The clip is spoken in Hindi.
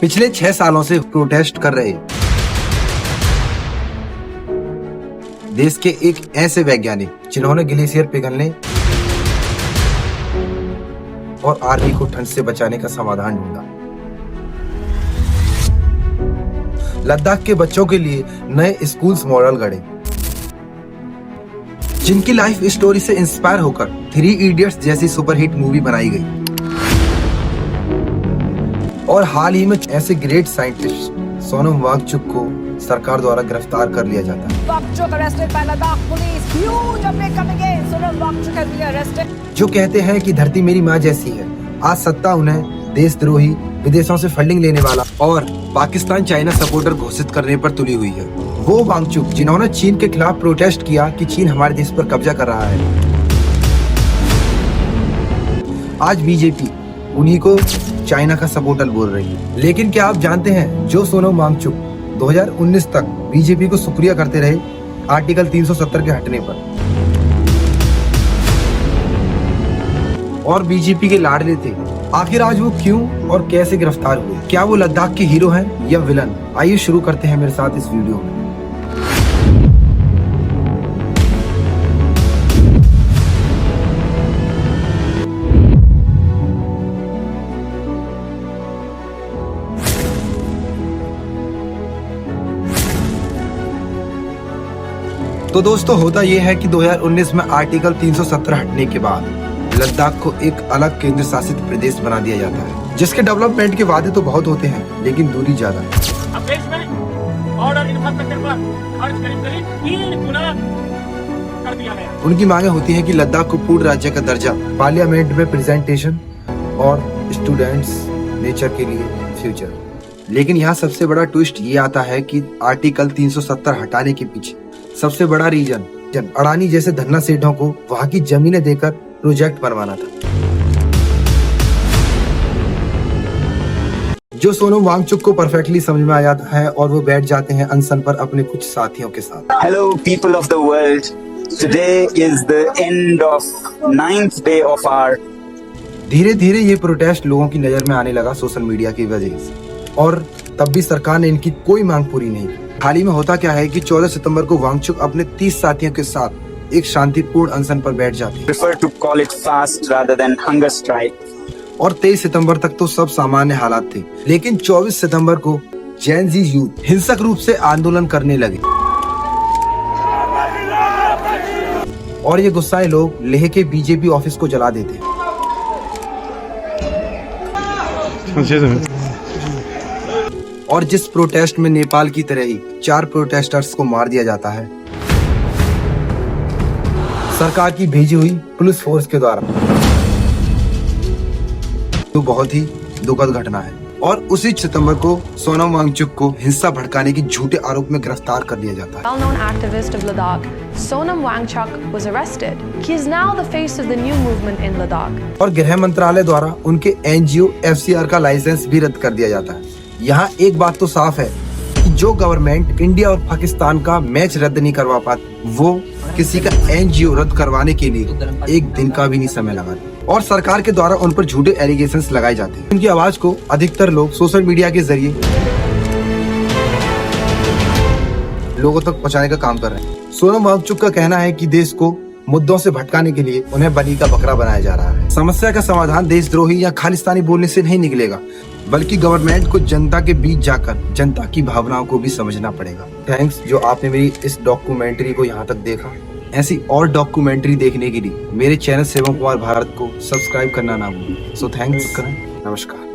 पिछले 6 सालों से प्रोटेस्ट कर रहे देश के एक ऐसे वैज्ञानिक जिन्होंने ग्लेशियर पिघलने और आर्मी को ठंड से बचाने का समाधान ढूंढा। लद्दाख के बच्चों के लिए नए स्कूल्स मॉडल गढ़े, जिनकी लाइफ स्टोरी से इंस्पायर होकर 3 इडियट्स जैसी सुपरहिट मूवी बनाई गई। और हाल ही में ऐसे ग्रेट साइंटिस्ट सोनम वांगचुक को सरकार द्वारा गिरफ्तार कर लिया जाता है, जो कहते हैं कि धरती मेरी माँ जैसी है। आज सत्ता उन्हें देशद्रोही, विदेशों से फंडिंग लेने वाला और पाकिस्तान चाइना सपोर्टर घोषित करने पर तुली हुई है। वो वांगचुक जिन्होंने चीन के खिलाफ प्रोटेस्ट किया कि चीन हमारे देश पर कब्जा कर रहा है। आज बीजेपी उन्हीं को चाइना का सपोर्टर बोल रही है। लेकिन क्या आप जानते हैं, जो सोनम वांगचुक 2019 तक बीजेपी को शुक्रिया करते रहे आर्टिकल 370 के हटने पर, और बीजेपी के लाडले थे, आखिर आज वो क्यों और कैसे गिरफ्तार हुए? क्या वो लद्दाख के हीरो हैं या विलन? आइए शुरू करते हैं मेरे साथ इस वीडियो में। तो दोस्तों, होता यह है कि 2019 में आर्टिकल 370 हटने के बाद लद्दाख को एक अलग केंद्र शासित प्रदेश बना दिया जाता है, जिसके डेवलपमेंट के वादे तो बहुत होते हैं लेकिन दूरी ज्यादा। अब देश में ऑर्डर इंफ्रास्ट्रक्चर पर खर्च करीब 3 गुना कर दिया गया। उनकी मांगे होती हैं कि लद्दाख को पूर्ण राज्य का दर्जा, पार्लियामेंट में प्रेजेंटेशन और स्टूडेंट्स नेचर के लिए फ्यूचर। लेकिन यहाँ सबसे बड़ा ट्विस्ट ये आता है कि आर्टिकल 370 हटाने के पीछे सबसे बड़ा रीजन अडानी जैसे धन्ना सेठों को वहां की जमीनें देकर प्रोजेक्ट बनवाना था, जो सोनम वांगचुक को परफेक्टली समझ में आ जाता है और वो बैठ जाते हैं अनशन पर अपने कुछ साथियों के साथ। Hello people of the world, today is the end of 9th day of our। धीरे धीरे ये प्रोटेस्ट लोगों की नजर में आने लगा सोशल मीडिया की वजह से, और तब भी सरकार ने इनकी कोई मांग पूरी नहीं की। हाल ही में होता क्या है कि 14 सितंबर को वांगचुक अपने 30 साथियों के साथ एक शांतिपूर्ण अनशन पर बैठ जाते हैं। Prefer to call it fast rather than hunger strike। और 23 सितंबर तक तो सब सामान्य हालात थे, लेकिन 24 सितंबर को जैन जी यूथ हिंसक रूप से आंदोलन करने लगे और ये गुस्साए लोग लेह के बीजेपी ऑफिस को जला देते। और जिस प्रोटेस्ट में नेपाल की तरह ही 4 प्रोटेस्टर्स को मार दिया जाता है सरकार की भेजी हुई पुलिस फोर्स के द्वारा, तो बहुत ही दुखद घटना है। और उसी सितंबर को सोनम वांगचुक को हिंसा भड़काने के झूठे आरोप में गिरफ्तार कर लिया जाता है। Well-known activist of Ladakh, Sonam Wangchuk was arrested. He is now the face of the new movement in Ladakh। और गृह मंत्रालय द्वारा उनके NGO FCR का लाइसेंस भी रद्द कर दिया जाता है। यहाँ एक बात तो साफ है कि जो गवर्नमेंट इंडिया और पाकिस्तान का मैच रद्द नहीं करवा पाती, वो किसी का NGO रद्द करवाने के लिए एक दिन का भी नहीं समय लगाती। और सरकार के द्वारा उन पर झूठे एलिगेशंस लगाए जाते हैं। उनकी आवाज को अधिकतर लोग सोशल मीडिया के जरिए लोगों तक पहुंचाने का काम कर रहे हैं। सोनम वांगचुक का कहना है कि देश को मुद्दों से भटकाने के लिए उन्हें बलि का बकरा बनाया जा रहा है। समस्या का समाधान देशद्रोही या खालिस्तानी बोलने से नहीं निकलेगा, बल्कि गवर्नमेंट को जनता के बीच जाकर जनता की भावनाओं को भी समझना पड़ेगा। थैंक्स जो आपने मेरी इस डॉक्यूमेंट्री को यहाँ तक देखा। ऐसी और डॉक्यूमेंट्री देखने के लिए मेरे चैनल सेवम कुमार भारत को सब्सक्राइब करना ना भूलें। सो थैंक्स, नमस्कार।